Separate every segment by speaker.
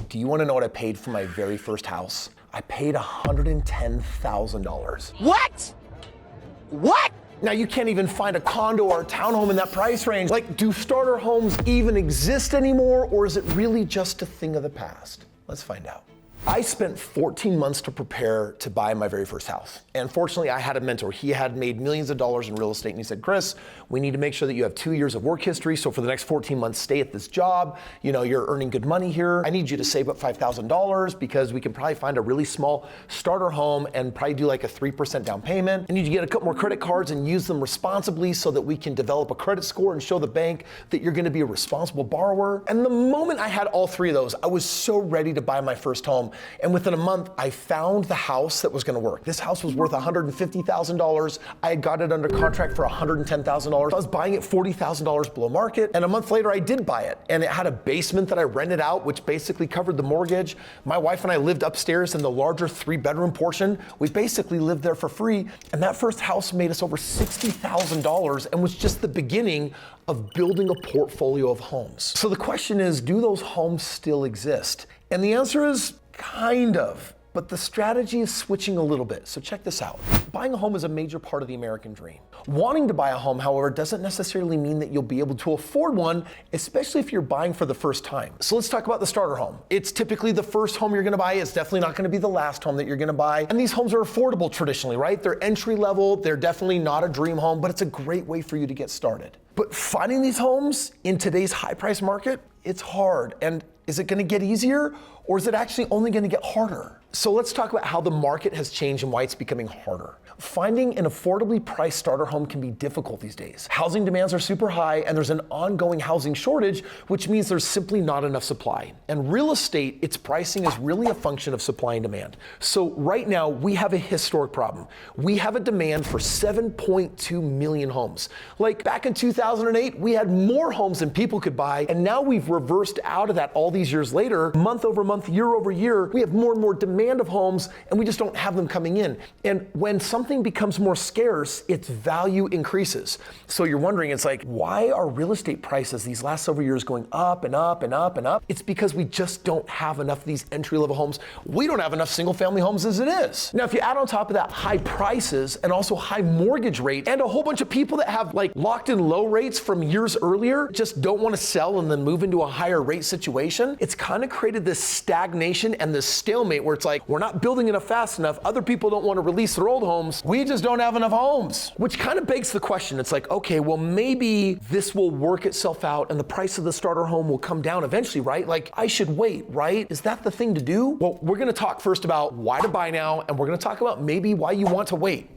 Speaker 1: Do you wanna know what I paid for my very first house? I paid $110,000.
Speaker 2: What? What?
Speaker 1: Now you can't even find a condo or a townhome in that price range. Like, do starter homes even exist anymore, or is it really just a thing of the past? Let's find out. I spent 14 months to prepare to buy my very first house. And fortunately, I had a mentor. He had made millions of dollars in real estate, and he said, Kris, we need to make sure that you have 2 years of work history. So for the next 14 months, stay at this job. You know, you're earning good money here. I need you to save up $5,000 because we can probably find a really small starter home and probably do like a 3% down payment. I need you to get a couple more credit cards and use them responsibly so that we can develop a credit score and show the bank that you're gonna be a responsible borrower. And the moment I had all three of those, I was so ready to buy my first home. And within a month, I found the house that was gonna work. This house was worth $150,000. I had got it under contract for $110,000. I was buying it $40,000 below market. And a month later, I did buy it. And it had a basement that I rented out, which basically covered the mortgage. My wife and I lived upstairs in the larger 3-bedroom portion. We basically lived there for free. And that first house made us over $60,000 and was just the beginning of building a portfolio of homes. So the question is, do those homes still exist? And the answer is, kind of, but the strategy is switching a little bit. So check this out. Buying a home is a major part of the American dream. Wanting to buy a home, however, doesn't necessarily mean that you'll be able to afford one, especially if you're buying for the first time. So let's talk about the starter home. It's typically the first home you're gonna buy. It's definitely not gonna be the last home that you're gonna buy. And these homes are affordable traditionally, right? They're entry level. They're definitely not a dream home, but it's a great way for you to get started. But finding these homes in today's high price market, it's hard. And is it gonna get easier, or is it actually only gonna get harder? So let's talk about how the market has changed and why it's becoming harder. Finding an affordably priced starter home can be difficult these days. Housing demands are super high, and there's an ongoing housing shortage, which means there's simply not enough supply. And real estate, its pricing is really a function of supply and demand. So right now, we have a historic problem. We have a demand for 7.2 million homes. Like back in 2008, we had more homes than people could buy, and now we've reversed out of that all these years later. Month over month, year over year, we have more and more demand of homes, and we just don't have them coming in. And when something becomes more scarce, its value increases. So you're wondering, it's like, why are real estate prices these last several years going up and up and up and up? It's because we just don't have enough of these entry-level homes. We don't have enough single-family homes as it is. Now, if you add on top of that high prices and also high mortgage rate and a whole bunch of people that have like locked in low rates from years earlier, just don't want to sell and then move into a higher rate situation, it's kind of created this stagnation and this stalemate where it's like, we're not building enough fast enough. Other people don't want to release their old homes. We just don't have enough homes, which kind of begs the question. It's like, okay, well, maybe this will work itself out and the price of the starter home will come down eventually, right? Like, I should wait, right? Is that the thing to do? Well, we're gonna talk first about why to buy now, and we're gonna talk about maybe why you want to wait.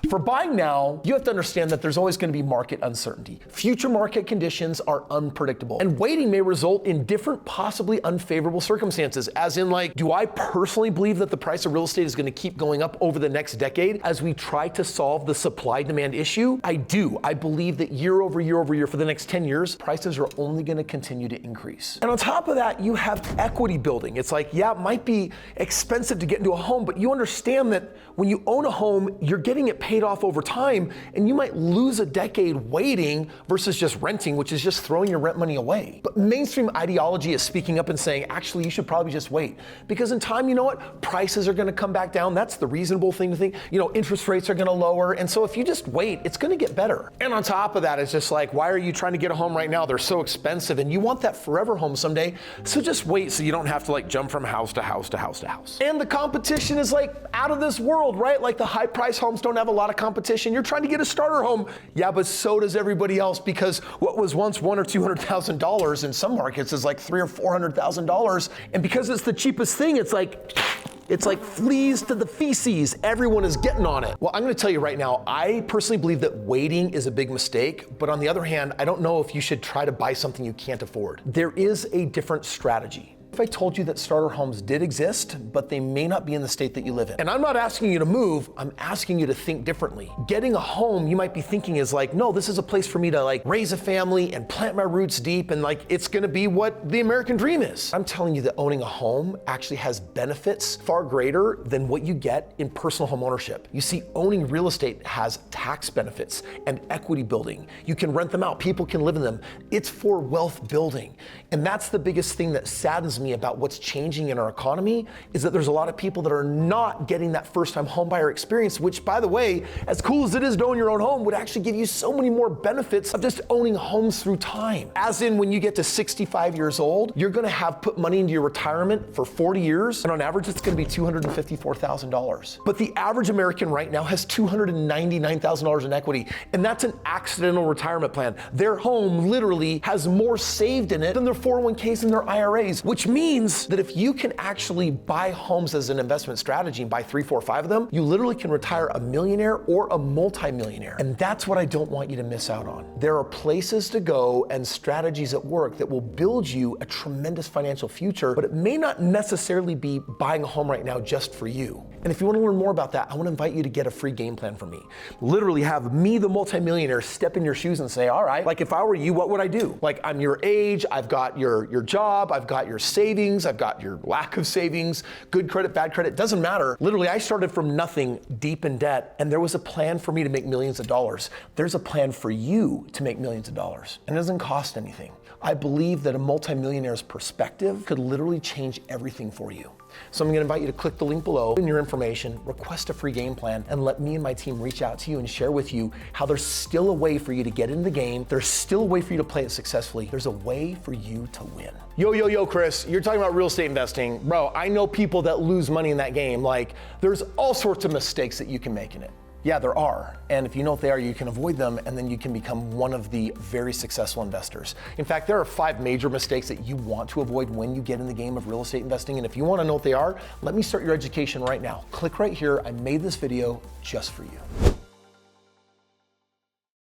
Speaker 1: For buying now, you have to understand that there's always gonna be market uncertainty. Future market conditions are unpredictable, and waiting may result in different, possibly unfavorable circumstances, as in like, do I personally believe that the price of real estate is gonna keep going up over the next decade as we try to solve the supply-demand issue? I do. I believe that year over year over year for the next 10 years, prices are only gonna continue to increase. And on top of that, you have equity building. It's like, yeah, it might be expensive to get into a home, but you understand that when you own a home, you're getting it paid off over time, and you might lose a decade waiting versus just renting, which is just throwing your rent money away. But mainstream ideology is speaking up and saying, actually, you should probably just wait. Because in time, you know what? Prices are gonna come back down. That's the reasonable thing to think. You know, interest rates are gonna lower, and so if you just wait, it's gonna get better. And on top of that, it's just like, why are you trying to get a home right now? They're so expensive, and you want that forever home someday, so just wait so you don't have to like jump from house to house to house to house. And the competition is like out of this world, right? Like the high price homes don't have a lot of competition. You're trying to get a starter home, yeah, but so does everybody else, because what was once $100,000 or $200,000 in some markets is like $300,000 or $400,000, and because it's the cheapest thing, it's like fleas to the feces. Everyone is getting on it. Well, I'm gonna tell you right now, I personally believe that waiting is a big mistake, but on the other hand, I don't know if you should try to buy something you can't afford. There is a different strategy. If I told you that starter homes did exist, but they may not be in the state that you live in. And I'm not asking you to move, I'm asking you to think differently. Getting a home, you might be thinking is like, no, this is a place for me to like raise a family and plant my roots deep, and like, it's gonna be what the American dream is. I'm telling you that owning a home actually has benefits far greater than what you get in personal home ownership. You see, owning real estate has tax benefits and equity building. You can rent them out, people can live in them. It's for wealth building. And that's the biggest thing that saddens me me about what's changing in our economy is that there's a lot of people that are not getting that first-time homebuyer experience, which, by the way, as cool as it is to own your own home, would actually give you so many more benefits of just owning homes through time. As in, when you get to 65 years old, you're gonna have put money into your retirement for 40 years, and on average, it's gonna be $254,000. But the average American right now has $299,000 in equity, and that's an accidental retirement plan. Their home literally has more saved in it than their 401ks and their IRAs, which means that if you can actually buy homes as an investment strategy and buy 3, 4, 5 of them, you literally can retire a millionaire or a multimillionaire. And that's what I don't want you to miss out on. There are places to go and strategies at work that will build you a tremendous financial future, but it may not necessarily be buying a home right now just for you. And if you want to learn more about that, I want to invite you to get a free game plan from me. Literally have me, the multimillionaire, step in your shoes and say, all right, like if I were you, what would I do? Like I'm your age, I've got your job, I've got your savings, I've got your lack of savings, good credit, bad credit, doesn't matter. Literally, I started from nothing, deep in debt, and there was a plan for me to make millions of dollars. There's a plan for you to make millions of dollars, and it doesn't cost anything. I believe that a multimillionaire's perspective could literally change everything for you. So I'm gonna invite you to click the link below in your information, request a free game plan, and let me and my team reach out to you and share with you how there's still a way for you to get in the game. There's still a way for you to play it successfully. There's a way for you to win. Yo, Kris, you're talking about real estate investing. Bro, I know people that lose money in that game. Like, there's all sorts of mistakes that you can make in it. Yeah, there are. And if you know what they are, you can avoid them, and then you can become one of the very successful investors. In fact, there are 5 major mistakes that you want to avoid when you get in the game of real estate investing. And if you want to know what they are, let me start your education right now. Click right here. I made this video just for you.